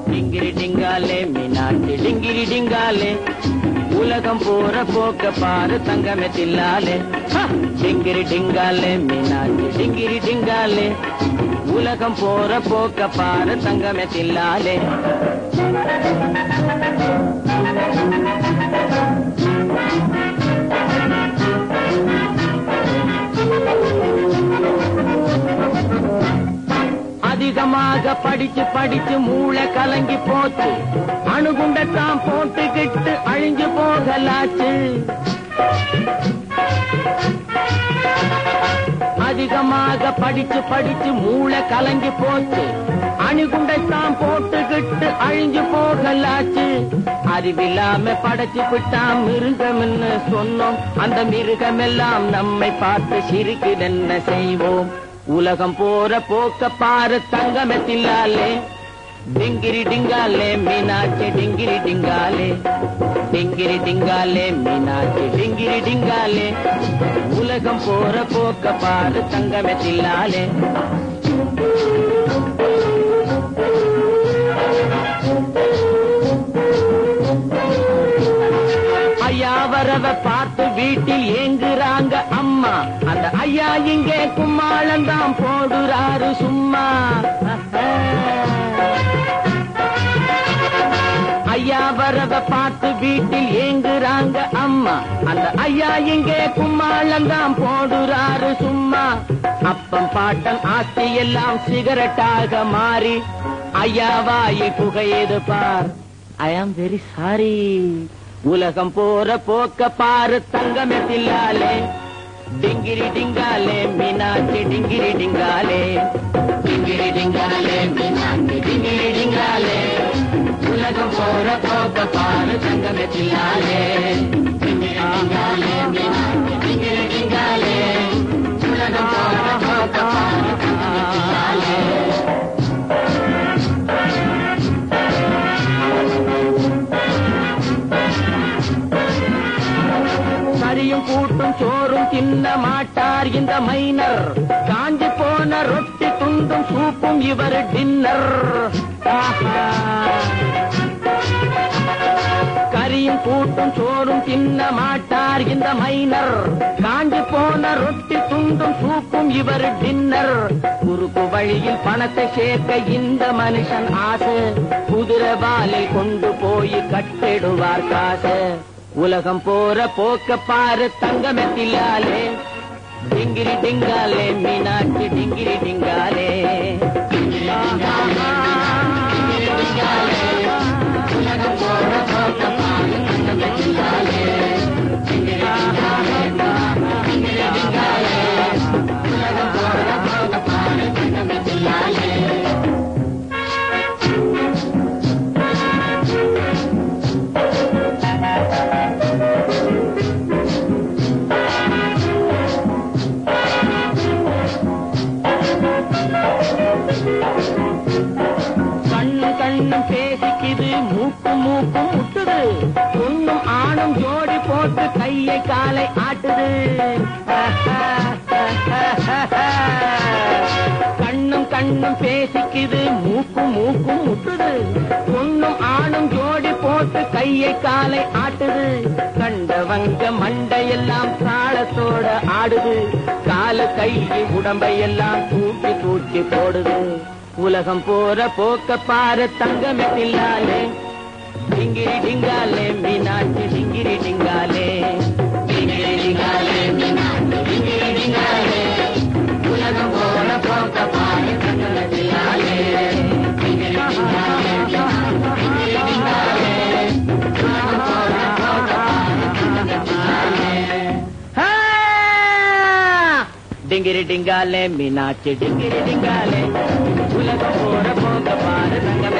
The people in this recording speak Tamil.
டிங்கிரி டிங்காலே மீனாட்சி டிங்கிரி டிங்காலே உலகம் போற போக்க பாரு தங்கமே தில்லாலே டிங்கிரி டிங்காலே மீனாட்சி டிங்கிரி டிங்காலே உலகம் போற போக்க பாரு தங்கமே தில்லாலே அதிகமாக படிச்சு படிச்சு மூளை கலங்கி போச்சு அணுகுண்டத்தான் போட்டுக்கிட்டு அழிஞ்சு போகலாச்சு அதிகமாக படிச்சு படிச்சு மூளை கலங்கி போச்சு அணுகுண்டத்தான் போட்டுக்கிட்டு அழிஞ்சு போகலாச்சு அறிவில்லாம படைச்சு விட்டான் மிருகம்னு சொன்னோம் அந்த மிருகமெல்லாம் நம்மை பார்த்து சிரிக்குதென்ன செய்வோம் உலகம் போற போக்க பாரு தங்கமே தில்லாலே டிங்கிரி டிங்காலே மீனாட்சி டிங்கிரி டிங்காலே டிங்கிரி டிங்காலே மீனாட்சி டிங்கிரி டிங்காலே உலகம் போற போக்க பாரு தங்கமே தில்லாலே ஐயா வரவ பார்த்து வீட்டில் ஏங்குறாங்க அம்மா அந்த ஐயா இங்கே கும்மாளந்தான் போடுறாரு சும்மா ஐயா வரவ பார்த்து வீட்டில் ஏங்குறாங்க அம்மா அந்த ஐயா இங்கே கும்மாளந்தான் போடுறாரு சும்மா அப்பம் பாட்டம் ஆஸ்தி எல்லாம் சிகரெட்டாக மாறி ஐயா வாயை புகையது பார் ஐ ஆம் வெரி சாரி உலகம் போற போக்க பாரு தங்கமே தில்லாலே டிங்கிரி டிங்காலே மீனாட்சி டிங்கிரி டிங்காலே டிங்கிரி டிங்காலே மீனாட்சி டிங்கிரி டிங்காலே உலகம் போற போக்க பாரு தங்கமே தில்லாலே டிங்கிரி டிங்காலே மீனாட்சி டிங்கிரி டிங்காலே உலகம் போற போக்க பாரு தங்கமே தில்லாலே கரியும் கூட்டும் சோறும் தின்ன மாட்டார் இந்த மைனர் காஞ்சி போன ரொட்டி துண்டும் சூப்பும் இவர் டின்னர் கரியும் கூட்டும் சோறும் தின்ன மாட்டார் இந்த மைனர் காஞ்சி போன ரொட்டி துண்டும் சூப்பும் இவர் டின்னர் குறுக்கு வழியில் பணத்தை சேர்க்க இந்த மனுஷன் ஆசை குதிரை வாலில் கொண்டு போய் கட்டிடுவார் காசு உலகம் போற போக்க பாரு தங்கமே தில்லாலே டிங்கிரி டிங்காலே மீனாட்சி டிங்கிரி டிங்காலே உலகம் போற போக்க பாரு தங்கமே தில்லாலே உலகம் போற போக்க பாரு தங்கமே தில்லாலே பேசிக்குது மூக்கு மூக்கு முட்டுது பொண்ணும் ஆணும் ஜோடி போட்டு கையை காலை ஆட்டுது கண்ணும் கண்ணும் பேசிக்குது மூக்கு மூக்கு முட்டுது பொண்ணும் ஆணும் ஜோடி போட்டு கையை காலை ஆட்டுது கண்டவங்க மண்டையெல்லாம் காலத்தோட ஆடுது கால கையை உடம்பையெல்லாம் தூக்கி தூக்கி போடுது உலகம் போற போக்க பாரு தங்கமே தில்லாலே டிங்கிரி டிங்காலே மீனாட்சி டிங்கிரி டிங்காலே டிங்கிரி டிங்காலே மீனாட்சி டிங்கிரி டிங்காலே உலகம் போற போக்க பாரு தங்கமே தில்லாலே டிங்கிரி டிங்காலே டிங்கிரி டிங்காலே உலகம் போற போக்க பாரு தங்கமே தில்லாலே டிங்கிரி டிங்காலே மீனாட்சி டிங்கிரி டிங்காலே உலகம் போற போக்க பாரு தங்கமே